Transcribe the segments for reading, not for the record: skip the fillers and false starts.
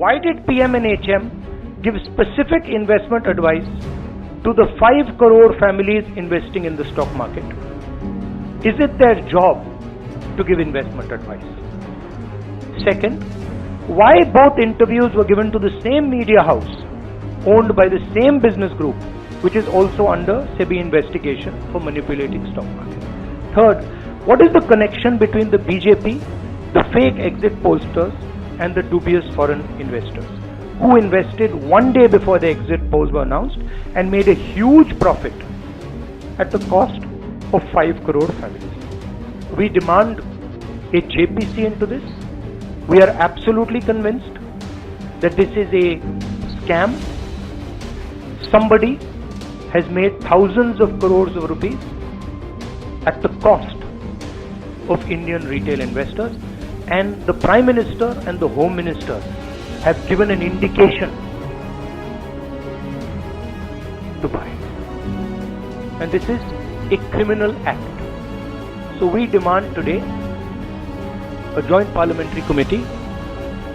Why did PM and HM give specific investment advice to the 5 crore families investing in the stock market? Is it their job to give investment advice? Second, why both interviews were given to the same media house owned by the same business group, which is also under SEBI investigation for manipulating stock market? Third, what is the connection between the BJP, the fake exit pollsters, and the dubious foreign investors who invested one day before the exit polls were announced and made a huge profit at the cost of 5 crore families? We demand a JPC into this. We are absolutely convinced that this is a scam. Somebody has made thousands of crores of rupees at the cost of Indian retail investors, and the Prime Minister and the Home Minister have given an indication to buy. And this is a criminal act. So we demand today a joint parliamentary committee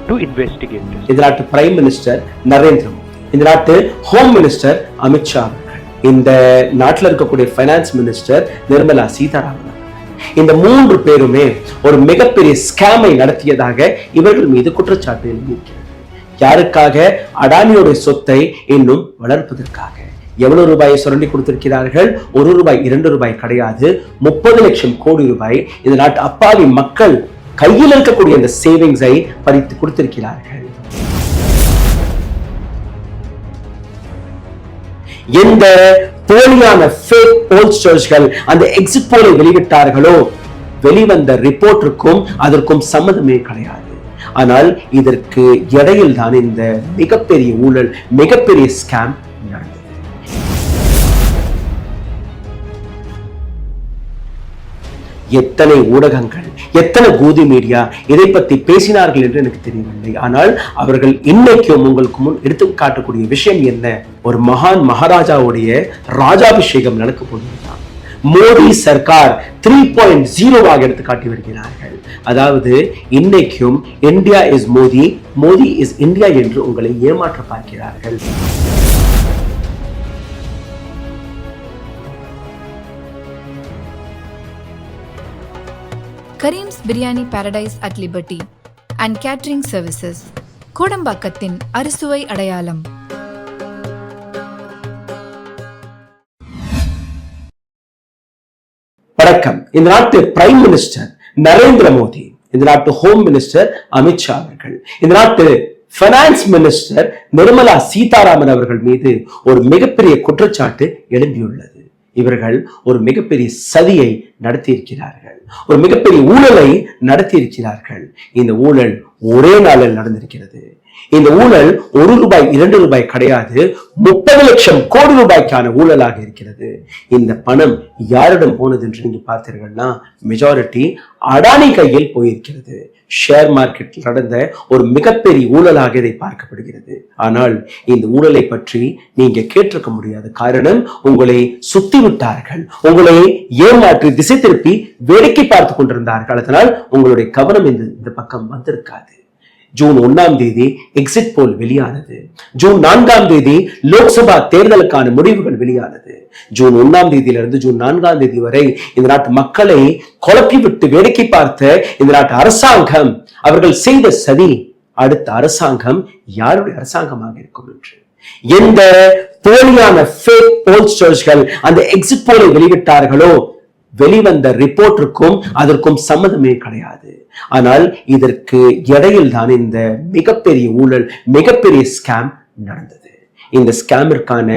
to investigate this. இந்த நாட்டு prime minister Narendra Modi, இந்த நாட்டு home minister Amit Shah, இந்த நாட்டில் இருக்கக்கூடிய finance minister Nirmala Sitharaman, இந்த 3 பேருமே ஒரு மிகப்பெரிய ஸ்கேமை நடத்தியதாக இவர்கள் மீது குற்றச்சாட்டு எழுப்பியிருக்கிறது. யாருக்காக? அடானியோட சொத்தை இன்னும் வளர்ப்பதற்காக. எவ்வளவு ரூபாயை சுரண்டி கொடுத்திருக்கிறார்கள்? 1 ரூபாய் 2 ரூபாய் கிடையாது, 30 லட்சம் கோடி ரூபாய் இந்த நாட்டு அப்பாவி மக்கள் கையில் இருக்கக்கூடிய இந்த சேவிங்ஸை பறித்து கொடுத்திருக்கிறார்கள். எந்த போலியான ஃபேக் போல்ஸ்டர்ஸ்கள் அந்த எக்ஸிட் போலை வெளியிட்டார்களோ, வெளிவந்த ரிப்போர்ட்டுக்கும் அதற்கும் சம்மதமே கிடையாது. ஆனால் இதற்கு இடையில் தான் இந்த மிகப்பெரிய ஊழல், மிகப்பெரிய ஸ்கேம் நடந்தது. எத்தனை ஊடகங்கள், எத்தனை கூதி மீடியா இதை பத்தி பேசினார்கள் என்று எனக்கு தெரியவில்லை. ஆனால் அவர்கள் இன்னைக்கும் உங்களுக்கு முன் எடுத்து காட்டக்கூடிய விஷயம் என்ன? ஒரு மகான் மகாராஜாவுடைய ராஜாபிஷேகம் நடக்க போதுதான் மோடி சர்க்கார் 3.0 எடுத்து காட்டி வருகிறார்கள். அதாவது இன்னைக்கும் India is Modi, Modi is India என்று உங்களை ஏமாற்ற பார்க்கிறார்கள். Kareem's Biryani Paradise at Liberty and Catering Services, கோடம்பாக்கத்தின் அறுசுவை அடையாளம். வணக்கம். இந்த நாட்டு பிரைம் மினிஸ்டர் நரேந்திர மோடி, இந்த நாட்டு ஹோம் மினிஸ்டர் அமித் ஷா அவர்கள், இந்த நாட்டு பைனான்ஸ் மினிஸ்டர் நிர்மலா சீதாராமன் அவர்கள் மீது ஒரு மிகப்பெரிய குற்றச்சாட்டு எழும்பியுள்ளது. இவர்கள் ஒரு மிகப்பெரிய சதியை நடத்தியிருக்கிறார்கள், ஒரு மிகப்பெரிய ஊழலை நடத்தியிருக்கிறார்கள். இந்த ஊழல் ஒரே நாளில் நடந்திருக்கிறது. இந்த ஊழல் 1 ரூபாய் 2 ரூபாய் கிடையாது, 30 லட்சம் கோடி ரூபாய்க்கான ஊழலாக இருக்கிறது. இந்த பணம் யாரிடம் போனது என்று நீங்க பார்த்தீர்கள்னா, மெஜாரிட்டி அடானி கையில் போயிருக்கிறது. ஷேர் மார்க்கெட்டில் நடந்த ஒரு மிகப்பெரிய ஊழலாக இதை பார்க்கப்படுகிறது. ஆனால் இந்த ஊழலை பற்றி நீங்க கேட்டிருக்க முடியாது. காரணம், உங்களை சுத்தி விட்டார்கள், உங்களை ஏமாற்றி திசை திருப்பி வேடிக்கை பார்த்து கொண்டிருந்தார்கள். அதனால் உங்களுடைய கவனம் இந்த பக்கம் வந்திருக்காது. ஜூன் 1ஆம் தேதி எக்ஸிட் போல் வெளியானது. ஜூன் 4ஆம் தேதி லோக்சபா தேர்தலுக்கான முடிவுகள் வெளியானது. ஜூன் 1ஆம் தேதியிலிருந்து ஜூன் 4ஆம் தேதி வரை இந்த நாட்டு மக்களை குழப்பி விட்டு வேடிக்கை பார்த்த இந்த நாட்டு அரசாங்கம், அவர்கள் செய்த சதி, அடுத்த அரசாங்கம் யாருடைய அரசாங்கமாக இருக்கும் என்று எந்த போலியான ஃபேக் போல்ஸ்டர்ஸ்கள் அந்த எக்ஸிட் போலை வெளியிட்டார்களோ, வெளிவந்த ரிப்போர்ட்டுக்கும் அதற்கும் சம்மதமே கிடையாது. ஆனால் இதற்கு இடையில் தான் இந்த மிகப்பெரிய ஊழல், மிகப்பெரிய ஸ்கேம் நடந்தது. இந்த ஸ்கேமிற்கான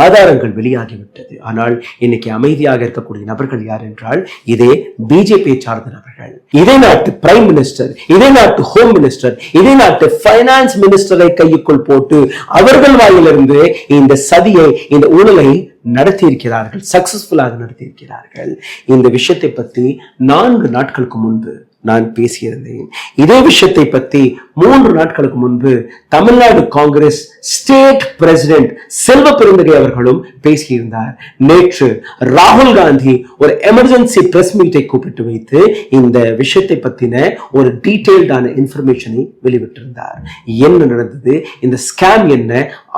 ஆதாரங்கள் வெளியாகிவிட்டது. ஆனால் இன்னைக்கு அமைதியாக இருக்கக்கூடிய நபர்கள் யார் என்றால், இதே பிஜேபி சார்ந்த நபர்கள். இதே நாட்டு பிரைம் மினிஸ்டர், இதே நாட்டு ஹோம் மினிஸ்டர், இதே நாட்டு பைனான்ஸ் மினிஸ்டரை கைக்குள் போட்டு அவர்கள் வாயிலிருந்து இந்த சதியை, இந்த ஊழலை நடத்தியிருக்கிறார்கள், சக்சஸ்ஃபுல்லாக நடத்தியிருக்கிறார்கள். இந்த விஷயத்தை பற்றி 4 நாட்களுக்கு முன்பு நான் பேசியிருந்தேன். இதே விஷயத்தை பற்றி 3 நாட்களுக்கு முன்பு தமிழ்நாடு காங்கிரஸ் ஸ்டேட் பிரசிடென்ட் செல்வ பெருந்தகை அவர்களும் பேசியிருந்தார். நேற்று ராகுல் காந்தி ஒரு எமர்ஜென்சி பிரஸ் மீட்டை கூப்பிட்டு வைத்து இந்த விஷயத்தை பத்தின ஒரு டீடைல்டான இன்ஃபர்மேஷனை வெளிவிட்டிருந்தார். என்ன நடந்தது, இந்த ஸ்கேம் என்ன,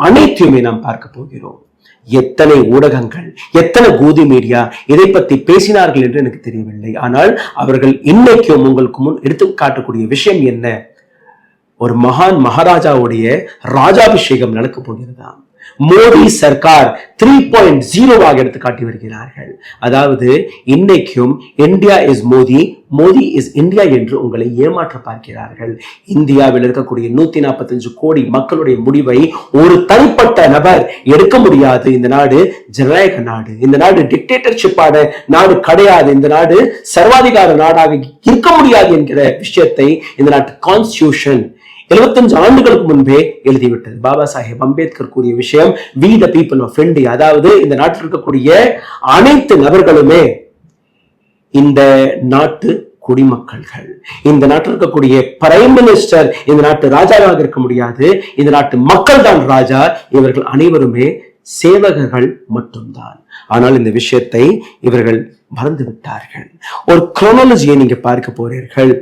அனைத்தையுமே நாம் பார்க்க போகிறோம். எத்தனை ஊடகங்கள், எத்தனை கோதி மீடியா இதை பற்றி பேசினார்கள் என்று எனக்கு தெரியவில்லை. ஆனால் அவர்கள் இன்னைக்கும் உங்களுக்கு முன் எடுத்து காட்டக்கூடிய விஷயம் என்ன, ஒரு மகான் மகாராஜாவுடைய ராஜாபிஷேகம் நடக்க போகிறதாம். மோடி சர்க்கார் 3.0 எடுத்து காட்டி வருகிறார்கள். அதாவது இன்னைக்கும் India is Modi, Modi is India என்று உங்களை ஏமாற்ற பார்க்கிறார்கள். இந்தியாவில் இருக்கக்கூடிய 145 கோடி மக்களுடைய முடிவை ஒரு தனிப்பட்ட நபர் எடுக்க முடியாது. இந்த நாடு ஜனநாயக நாடு, இந்த நாடு டிக்டேட்டர்ஷிப்பான நாடு கிடையாது, இந்த நாடு சர்வாதிகார நாடாக இருக்க முடியாது என்கிற விஷயத்தை இந்த நாட்டு கான்ஸ்டிடியூஷன் 75 ஆண்டுகளுக்கு முன்பே எழுதிவிட்டது. பாபா சாஹேப் அம்பேத்கர் கூறிய விஷயம், we the people of India, அதாவது இந்த நாட்டில் இருக்கக்கூடிய அனைத்து நபர்களுமே இந்த நாட்டு குடிமக்கள்கள். இந்த நாட்டில் இருக்கக்கூடிய பிரைம் மினிஸ்டர் இந்த நாட்டு ராஜாவாக இருக்க முடியாது, இந்த நாட்டு மக்கள் தான் ராஜா, இவர்கள் அனைவருமே சேவகர்கள் மட்டும்தான். ஆனால் இந்த விஷயத்தை இவர்கள் மறந்து விட்டார்கள். ஒரு குரோனாலஜியை நீங்க பார்க்க போறீர்கள்.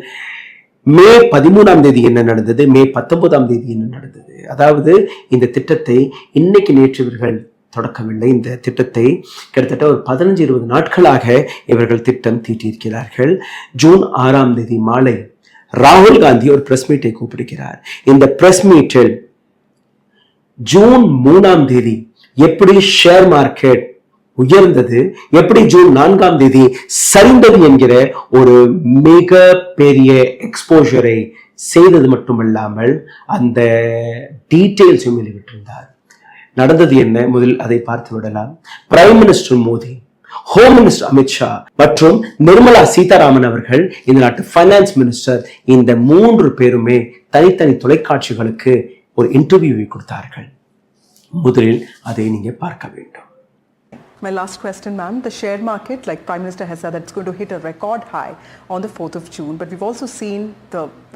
மே 13 என்ன நடந்தது, மே 19 என்ன நடந்தது. அதாவது இந்த திட்டத்தை இன்னைக்கு நேற்று இவர்கள் தொடக்கவில்லை. இந்த திட்டத்தை கிட்டத்தட்ட ஒரு 15-20 நாட்களாக இவர்கள் திட்டம் தீட்டியிருக்கிறார்கள். ஜூன் 6 மாலை ராகுல் காந்தி ஒரு பிரஸ் மீட்டை கூப்பிடுகிறார். இந்த பிரஸ் மீட்டில் ஜூன் 3 எப்படி ஷேர் மார்க்கெட் உயர்ந்தது, எப்படி ஜூன் 4 சரிந்தது என்கிற ஒரு மிக பெரிய எக்ஸ்போஷரை செய்தது மட்டுமல்லாமல் அந்த டீடைல்ஸும் வெளிவிட்டிருந்தார். நடந்தது என்ன, முதல் அதை பார்த்து விடலாம். Prime minister Modi, home minister Amit Shah மற்றும் நிர்மலா சீதாராமன் அவர்கள், இந்த நாட்டு ஃபைனான்ஸ் மினிஸ்டர், இந்த 3 பேருமே தனித்தனி தொலைக்காட்சிகளுக்கு ஒரு இன்டர்வியூவை கொடுத்தார்கள். முதலில் அதை நீங்க பார்க்க வேண்டும். My last question, ma'am. The share market, like Prime Minister has said, that it's going to hit a record high on the 4th of June. But we've also seen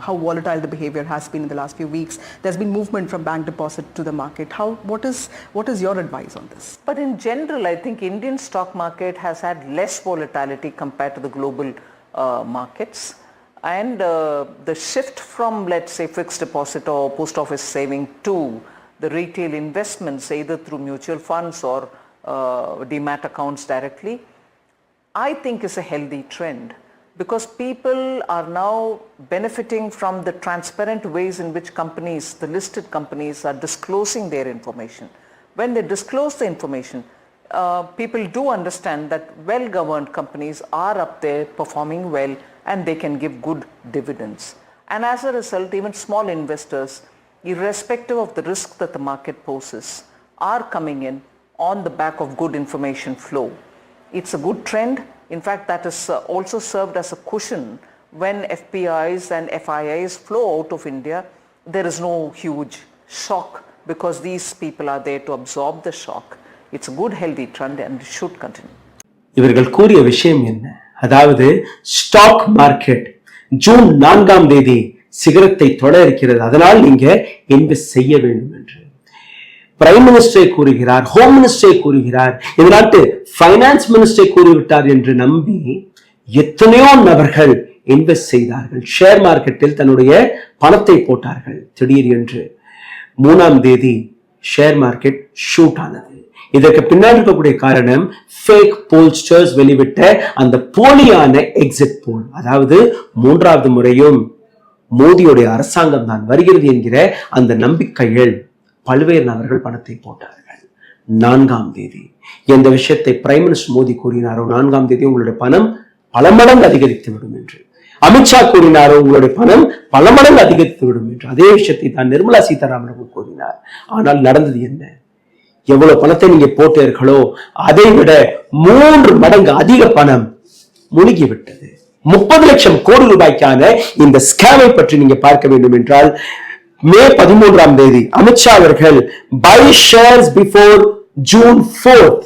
how volatile the behavior has been in the last few weeks. There's been movement from bank deposit to the market. What is your advice on this? But in general, I think Indian stock market has had less volatility compared to the global markets. And the shift from, let's say, fixed deposit or post office saving to the retail investments, either through mutual funds or demat accounts directly, I think is a healthy trend, because people are now benefiting from the transparent ways in which companies, the listed companies, are disclosing their information. When they disclose the information, people do understand that well-governed companies are up there performing well and they can give good dividends. And as a result, even small investors, irrespective of the risk that the market poses, are coming in on the back of good information flow. It's a good trend. In fact, that has also served as a cushion when FPIs and FIIs flow out of India. There is no huge shock because these people are there to absorb the shock. It's a good healthy trend and it should continue. இவர்கள் கூறிய விஷயம் என்ன, அதாவது stock market June 4 சிகரத்தை தொட இருக்கிறது, அதனால் நீங்க இன்வெஸ்ட் செய்ய வேண்டும் என்று பிரைம் மினிஸ்டரை கூறுகிறார், ஹோம் மினிஸ்டரை கூறுகிறார், இந்த நாட்டு ஃபைனான்ஸ் மினிஸ்டரை கூறிவிட்டார் என்று நம்பி எத்தனையோ நபர்கள் இன்வெஸ்ட் செய்தார்கள். ஷேர் மார்க்கெட்டில் தன்னுடைய பணத்தை போட்டார்கள். திடீர் என்று 3 ஷேர் மார்க்கெட் ஷூட் ஆனது. இதற்கு பின்னாடி இருக்கக்கூடிய காரணம் ஃபேக் போல்ஸ்டர்ஸ் வெளிவிட்ட அந்த போலியான எக்ஸிட் போல். அதாவது 3வது முறையும் மோடியுடைய அரசாங்கம் தான் வருகிறது என்கிற அந்த நம்பிக்கையில் பல்வேறு நபர்கள் பணத்தை போட்டார்கள். 4 எந்த விஷயத்தை பிரைம் மினிஸ்டர் மோடி கூறினாரோ, 4 உங்களுடைய பணம் பல மடங்கு அதிகரித்து விடும் என்று, அமித்ஷா கூறினாரோ உங்களுடைய பணம் பல மடங்கு அதிகரித்து விடும் என்று, அதே விஷயத்தை தான் நிர்மலா சீதாராமன் கூறினார். ஆனால் நடந்தது என்ன, எவ்வளவு பணத்தை நீங்க போட்டீர்களோ அதை விட 3 மடங்கு அதிக பணம் முழுகிவிட்டது. 30 லட்சம் கோடி ரூபாய்க்கான இந்த ஸ்கேமை பற்றி நீங்க பார்க்க வேண்டும் என்றால், மே 13 அமித்ஷா அவர்கள் buy shares before June 4th,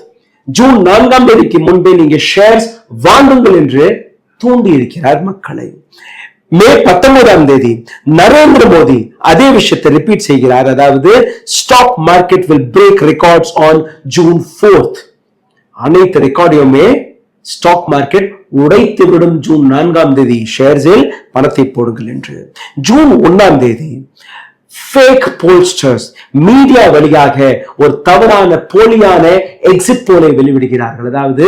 June 4 முன்பே நீங்க ஷேர்ஸ் வாங்குங்கள் என்று தூண்டி இருக்கிறார் மக்களை. மே 19 நரேந்திர மோடி அதே விஷயத்தை ரிப்பீட் செய்கிறார். அதாவது stock market will break records on June 4th. அனைத்து ரெக்கார்டையுமே ஸ்டாக் மார்க்கெட் உடைத்துவிடும் ஜூன் 4 ஷேர்ஸில் பணத்தை போடுங்கள் என்று. ஜூன் 1 ஃபேக் போல்ஸ்டர்ஸ் மீடியா வழியாக ஒரு தவறான போலியான எக்ஸிட் போலை வெளிவிடுகிறார்கள். அதாவது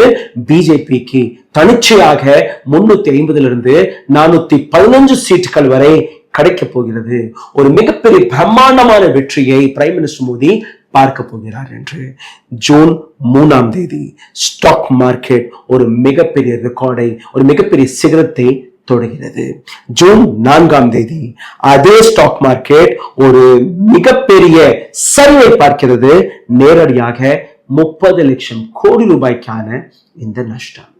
பிஜேபிக்கு தனிச்சையாக 350 415 சீட்டுகள் வரை கிடைக்கப் போகிறது, ஒரு மிகப்பெரிய பிரம்மாண்டமான வெற்றியை பிரைம் மினிஸ்டர் மோடி பார்க்க போகிறார் என்று. ஜூன் 3 ஸ்டாக் மார்க்கெட் ஒரு மிகப்பெரிய ரெக்கார்டை, ஒரு மிகப்பெரிய சிகரத்தை தொடுகிறது. ஜூன் 4 அதே ஸ்டாக் மார்க்கெட் ஒரு மிகப்பெரிய சரிவை பார்க்கிறது. நேரடியாக 30 லட்சம் கோடி ரூபாய்க்கான இந்த நஷ்டம்.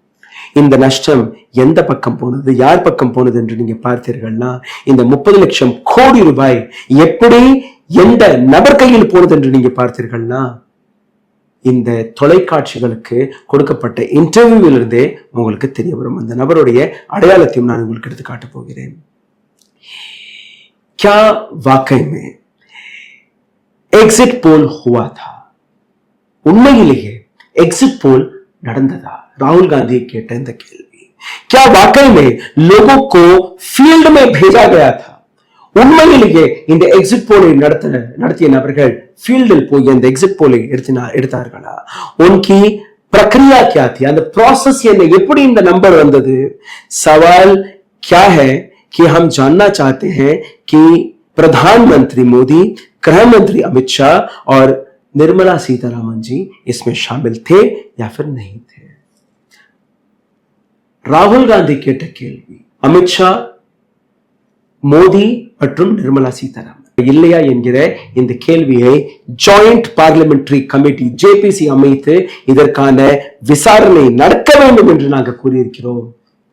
இந்த நஷ்டம் எந்த பக்கம் போனது, யார் பக்கம் போனது என்று நீங்க பார்த்தீர்கள்னா, இந்த 30 லட்சம் கோடி ரூபாய் எப்படி எந்த நபர் கையில் போனது என்று நீங்க பார்த்தீர்கள்னா, இந்த தொலைக்காட்சிகளுக்கு கொடுக்கப்பட்ட இன்டர்வியூவிலிருந்தே உங்களுக்கு தெரிய வரும். அந்த நபருடைய அடையாளத்தையும் நான் உங்களுக்கு எடுத்து காட்டப் போகிறேன். क्या वाकई में एग्जिट पोल हुआ था? உண்மையிலேயே எக்ஸிட் போல் நடந்ததா? ராகுல் காந்தியை கேட்ட இந்த கேள்வி. क्या वाकई में लोगों को फील्ड में भेजा गया था? உண்மையிலேயே இந்த எக்ஸிட் போலை நடத்திய நபர்கள் ஃபீல்டில் போய் இந்த எக்ஸிட் போலை எடுத்தார்களா? उनकी प्रक्रिया क्या थी? அந்த ப்ராசஸ் என்ன? எப்படி இந்த நம்பர் வந்தது? सवाल क्या है कि हम जानना चाहते हैं कि प्रधानमंत्री मोदी, गृह मंत्री अमित शाह और निर्मला सीतारामन जी इसमें शामिल थे या फिर नहीं थे? ராகுல் காந்தி கேட்ட கேள்வி, அமித்ஷா, மோடி மற்றும் நிர்மலா சீதாராமன் இல்லையா என்கிற இந்த கேள்வியை ஜாயிண்ட் பார்லிமெண்டரி கமிட்டி ஜேபிசி அமைத்து இதற்கான விசாரணை நடக்க வேண்டும் என்று நாங்கள் கூறியிருக்கிறோம்.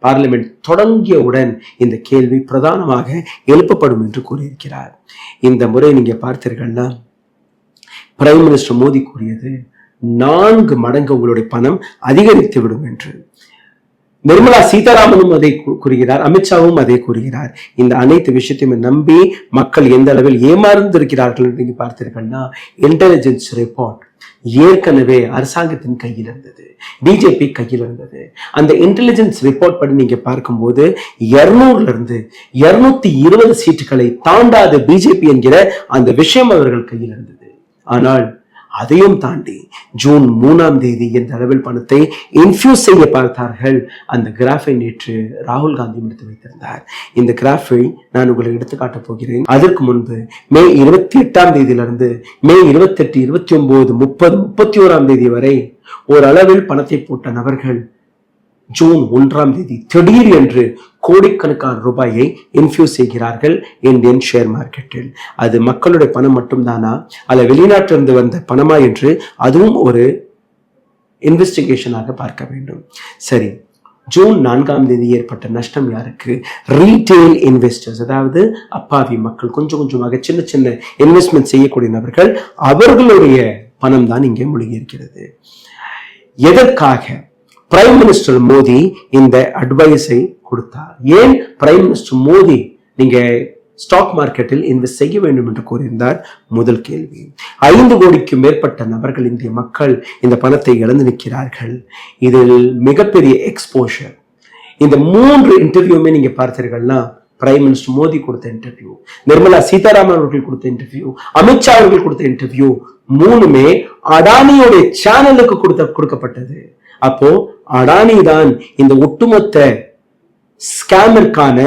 பார்லிமெண்ட் தொடங்கியவுடன் இந்த கேள்வி பிரதானமாக எழுப்பப்படும் என்று கூறியிருக்கிறார். இந்த முறை நீங்க பார்த்தீர்கள்னா, பிரைம் மினிஸ்டர் மோடி கூறியது 4 மடங்கு உங்களுடைய பணம் அதிகரித்து விடும் என்று. நிர்மலா சீதாராமனும் அதை கூறுகிறார், அமித்ஷாவும் அதை கூறுகிறார். இந்த அனைத்து விஷயத்தையும் நம்பி மக்கள் எந்த அளவில் ஏமாந்திருக்கிறார்கள் என்று நீங்க பார்த்தீர்கள்னா, இன்டெலிஜென்ஸ் ரிப்போர்ட் ஏற்கனவே அரசாங்கத்தின் கையில் இருந்தது, பிஜேபி கையில் இருந்தது. அந்த இன்டெலிஜென்ஸ் ரிப்போர்ட் படி நீங்க பார்க்கும்போது 200 220 சீட்டுகளை தாண்டாத பிஜேபி என்கிற அந்த விஷயம் அவர்கள் கையில் இருந்தது. ஆனால் அதையும் தாண்டி ஜூன் 3 என்ற அளவில் பணத்தை இன்ஃபியூஸ் செய்ய பார்த்தார்கள். அந்த கிராஃபை நேற்று ராகுல் காந்தி எடுத்து வைத்திருந்தார். இந்த கிராஃபை நான் உங்களுக்கு எடுத்து காட்டப் போகிறேன். அதற்கு முன்பு மே 28 மே 28, 29, 30, 31 வரை ஓரளவில் பணத்தை போட்ட நபர்கள் ஜூன் 1 திடீர் என்று கோடிக்கணக்கான ரூபாயை இன்ஃபியூஸ் செய்கிறார்கள் இந்தியன் ஷேர் மார்க்கெட்டில். அது மக்களுடைய பணம் மட்டும்தானா, அல்ல வெளிநாட்டிலிருந்து வந்த பணமா என்று அதுவும் ஒரு இன்வெஸ்டிகேஷனாக பார்க்க வேண்டும். சரி, ஜூன் 4 ஏற்பட்ட நஷ்டம் யாருக்கு? ரீட்டெயில் இன்வெஸ்டர்ஸ், அதாவது அப்பாவி மக்கள், கொஞ்சம் கொஞ்சமாக சின்ன சின்ன இன்வெஸ்ட்மெண்ட் செய்யக்கூடிய நபர்கள், அவர்களுடைய பணம் தான் இங்கே மூழ்கி இருக்கிறது. எதற்காக பிரைம் மினிஸ்டர் மோடி இந்த அட்வைஸை கொடுத்தார்? ஏன் பிரைம் மினிஸ்டர் மோடி நீங்க ஸ்டாக் மார்க்கெட்டில் இன்வெஸ்ட் செய்ய வேண்டும் என்று கூறியிருந்தார்? முதல் கேள்வி, 5 கோடிக்கும் மேற்பட்ட நபர்கள், இந்திய மக்கள் இந்த பணத்தை இழந்து நிற்கிறார்கள். இதில் மிகப்பெரிய எக்ஸ்போஷர். இந்த 3 இன்டர்வியூமே நீங்க பார்த்தீர்கள்னா, பிரைம் மினிஸ்டர் மோடி கொடுத்த இன்டர்வியூ, நிர்மலா சீதாராமன் அவர்கள் கொடுத்த இன்டர்வியூ, அமித்ஷா அவர்கள் கொடுத்த இன்டர்வியூ, 3மே அடானியோட சேனலுக்கு கொடுக்கப்பட்டது. அப்போ அடானி தான் இந்த ஒட்டுமொத்த ஸ்கேமிற்கான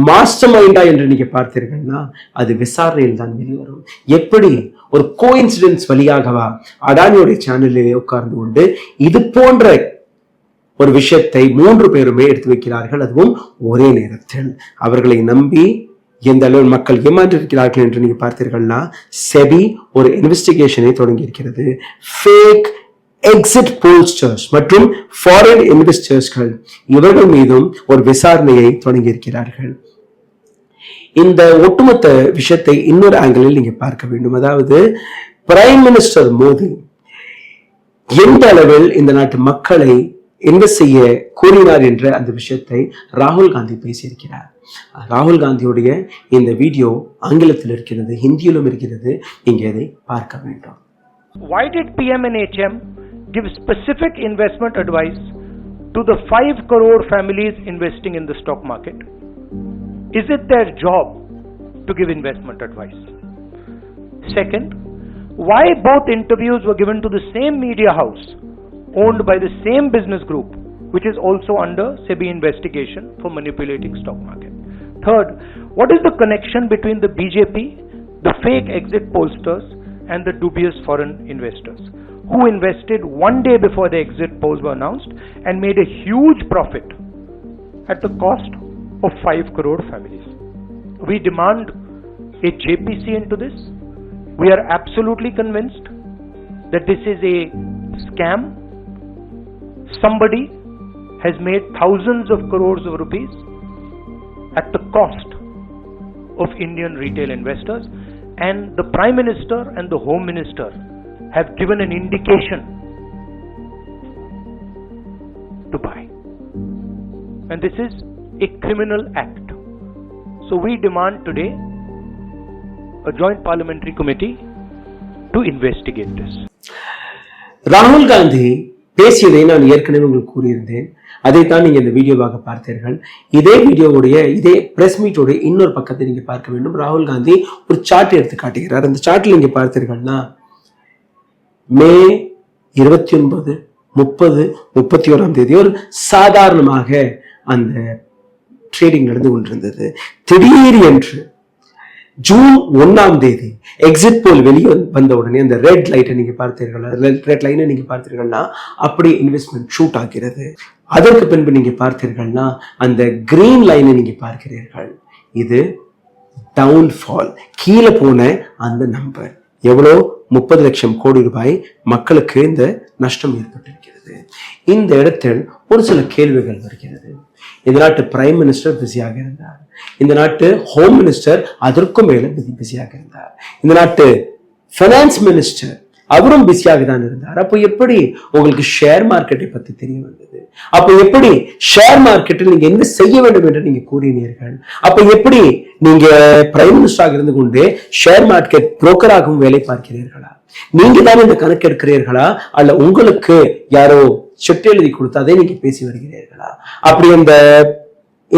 மாஸ்டர் மைண்டா என்று நீங்க பார்த்தீர்கள்னா, அது விசாரணையில் தான் வெளிவரும். எப்படி ஒரு கோஇன்சிடென்ஸ் வழியாகவா அடானியோட சேனலிலே உட்கார்ந்து கொண்டு இது போன்ற ஒரு விஷயத்தை 3 பேருமே எடுத்து வைக்கிறார்கள், அதுவும் ஒரே நேரத்தில். அவர்களை நம்பி எந்த அளவில் மக்கள் ஏமாற்றிருக்கிறார்கள் என்று நீங்க பார்த்தீர்கள்னா, செபி ஒரு இன்வெஸ்டிகேஷனை தொடங்கி இருக்கிறது. ஃபேக் எக்ஸிட் போல்ஸ்டர்ஸ் மற்றும் ஃபாரின் இன்வெஸ்டர்ஸ்கள், இவர்கள் மீதும் ஒரு விசாரணையை தொடங்கி இருக்கிறார்கள். இந்த ஒட்டுமொத்த விஷயத்தை இன்னொரு ஆங்கிளில் நீங்க பார்க்க வேண்டும். அதாவது பிரைம் மினிஸ்டர் மோடி எந்த அளவில் இந்த நாட்டு மக்களை இன்வெஸ்ட் செய்ய கூறினார் என்ற அந்த விஷயத்தை ராகுல் காந்தி பேசியிருக்கிறார். ராகுல் காந்தியுடைய இந்த வீடியோ ஆங்கிலத்தில் இருக்கிறது, ஹிந்தியிலும் இருக்கிறது. நீங்க இதை பார்க்க வேண்டும். Why did PM&HM give specific investment advice to the 5 crore families investing in the stock market? Is it their job to give investment advice? Second, why both interviews were given to the same media house owned by the same business group, which is also under SEBI investigation for manipulating stock market? Third, what is the connection between the BJP, the fake exit pollsters, and the dubious foreign investors who invested one day before the exit polls were announced and made a huge profit at the cost of 5 crore families? We demand a JPC into this. We are absolutely convinced that this is a scam. Somebody has made thousands of crores of rupees at the cost of Indian retail investors, and the Prime Minister and the Home Minister have given an indication to buy. And this is a criminal act. So we demand today a joint parliamentary committee to investigate this. ராகுல் காந்தி பேசியதை நான் ஏற்கனவே உங்களுக்கு கூறியிருந்தேன். அதைத்தான் நீங்க இந்த வீடியோவாக பார்த்தீர்கள். இதே வீடியோவுடைய இதே பிரஸ் மீட்டோட இன்னொரு பக்கத்தை நீங்க பார்க்க வேண்டும். ராகுல் காந்தி ஒரு சார்ட் எடுத்து காட்டுகிறார். அந்த சார்ட்ல நீங்க பார்த்தீர்கள்னா மே 29, 30, 31 ஒரு சாதாரணமாக அந்த ட்ரேடிங் நடந்து கொண்டிருந்தது. திடீர் என்று ஜூன் 1 எக்ஸிட் போல் வெளியே வந்த உடனே அந்த ரெட் லைட்டை நீங்க பார்த்தீர்கள், ரெட் லைனை நீங்க பார்த்தீர்கள்னா அப்படி இன்வெஸ்ட்மெண்ட் ஷூட் ஆகிறது. அதற்கு பின்பு நீங்க பார்த்தீர்கள்னா அந்த கிரீன் லைனை நீங்க பார்க்கிறீர்கள். இது டவுன்ஃபால், கீழே போன அந்த நம்பர் எவ்வளோ 30 லட்சம் கோடி ரூபாய் மக்களுக்கு இந்த நஷ்டம் ஏற்பட்டிருக்கிறது. இந்த இடத்தில் ஒரு சில கேள்விகள் வருகிறது. இந்த நாட்டு பிரைம் மினிஸ்டர் பிஸியாக இருந்தார், இந்த நாட்டு ஹோம் மினிஸ்டர் அதற்கும் மேல பிஸியாக இருந்தார், இந்த நாட்டு ஃபைனான்ஸ் மினிஸ்டர் அவரும் பிஸியாக தான் இருந்தார். அப்போ எப்படி உங்களுக்கு ஷேர் மார்க்கெட்டை பத்தி தெரிய வந்தது? அப்போ எப்படி ஷேர் மார்க்கெட்டில் நீங்க என்ன செய்ய வேண்டும் என்று நீங்க கூறினீர்கள்? அப்போ எப்படி நீங்க பிரைம் மினிஸ்டராக இருந்து கொண்டு ஷேர் மார்க்கெட் புரோக்கராகவும் வேலை பார்க்கிறீர்களா? நீங்க தான் இந்த கணக்கு எடுக்கிறீர்களா? அல்ல உங்களுக்கு யாரோ செட்டு எழுதி கொடுத்து அதை நீங்க பேசி வருகிறீர்களா? அப்படி அந்த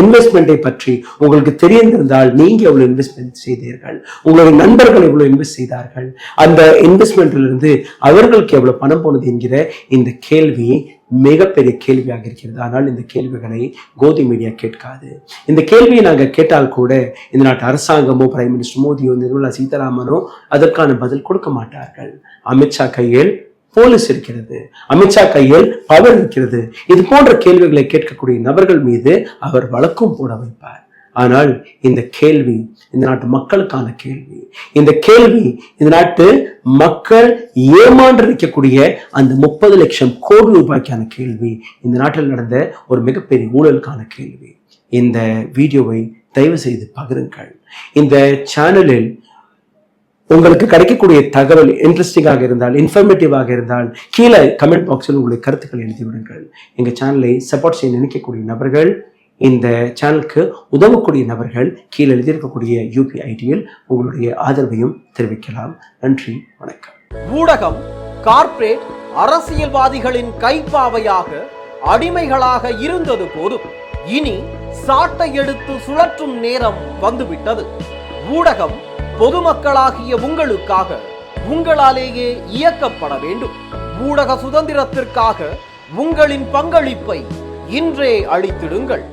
இன்வெஸ்ட்மெண்ட்டை பற்றி உங்களுக்கு தெரிந்திருந்தால் நீங்க எவ்வளவு இன்வெஸ்ட்மெண்ட் செய்தீர்கள், உங்களுடைய நண்பர்கள் எவ்வளவு இன்வெஸ்ட் செய்தார்கள், அந்த இன்வெஸ்ட்மெண்ட்ல இருந்து அவர்களுக்கு எவ்வளவு பணம் போனது என்கிற இந்த கேள்வி மிகப்பெரிய கேள்வியாக இருக்கிறது. ஆனால் இந்த கேள்விகளை கோதி மீடியா கேட்காது. இந்த கேள்வியை நாங்கள் கேட்டால் கூட இந்த நாட்டு அரசாங்கமோ பிரைம் மினிஸ்டர் மோடியோ நிர்மலா சீதாராமனோ அதற்கான பதில் கொடுக்க மாட்டார்கள். அமித்ஷா கையில் போலீஸ் இருக்கிறது, அமித்ஷா கையில் பவர் இருக்கிறது. இது போன்ற கேள்விகளை கேட்கக்கூடிய நபர்கள் மீது அவர் வழக்கும் போட வைப்பார். ஆனால் இந்த கேள்வி இந்த நாட்டு மக்களுக்கான கேள்வி. இந்த கேள்வி இந்த நாட்டு மக்கள் ஏமாண்டு இருக்கக்கூடிய அந்த 30 லட்சம் கோடி ரூபாய்க்கான கேள்வி. இந்த நாட்டில் நடந்த ஒரு மிகப்பெரிய ஊழலுக்கான கேள்வி. இந்த வீடியோவை தயவு செய்து பகிருங்கள். இந்த சேனலில் உங்களுக்கு கிடைக்கக்கூடிய தகவல் இன்ட்ரெஸ்டிங்காக இருந்தால், இன்ஃபர்மேட்டிவாக இருந்தால் கீழே கமெண்ட் பாக்ஸில் உங்களுடைய கருத்துக்களை எழுதி விடுங்கள். எங்கள் சேனலை சப்போர்ட் செய்ய நினைக்கக்கூடிய நபர்கள், இந்த சேனலுக்கு உதவக்கூடிய நபர்கள் கீழே எழுதியிருக்கக்கூடிய UPIDயில் உங்களுடைய ஆதரவையும் தெரிவிக்கலாம். நன்றி, வணக்கம். ஊடகம் கார்ப்பரேட் அரசியல்வாதிகளின் கைப்பாவையாக அடிமைகளாக இருந்தது போதும். இனி சாட்டை எடுத்து சுழற்றும் நேரம் வந்துவிட்டது. ஊடகம் பொதுமக்களாகிய உங்களுக்காக, உங்களாலேயே இயக்கப்பட வேண்டும். ஊடக சுதந்திரத்திற்காக உங்களின் பங்களிப்பை இன்றே அளித்திடுங்கள்.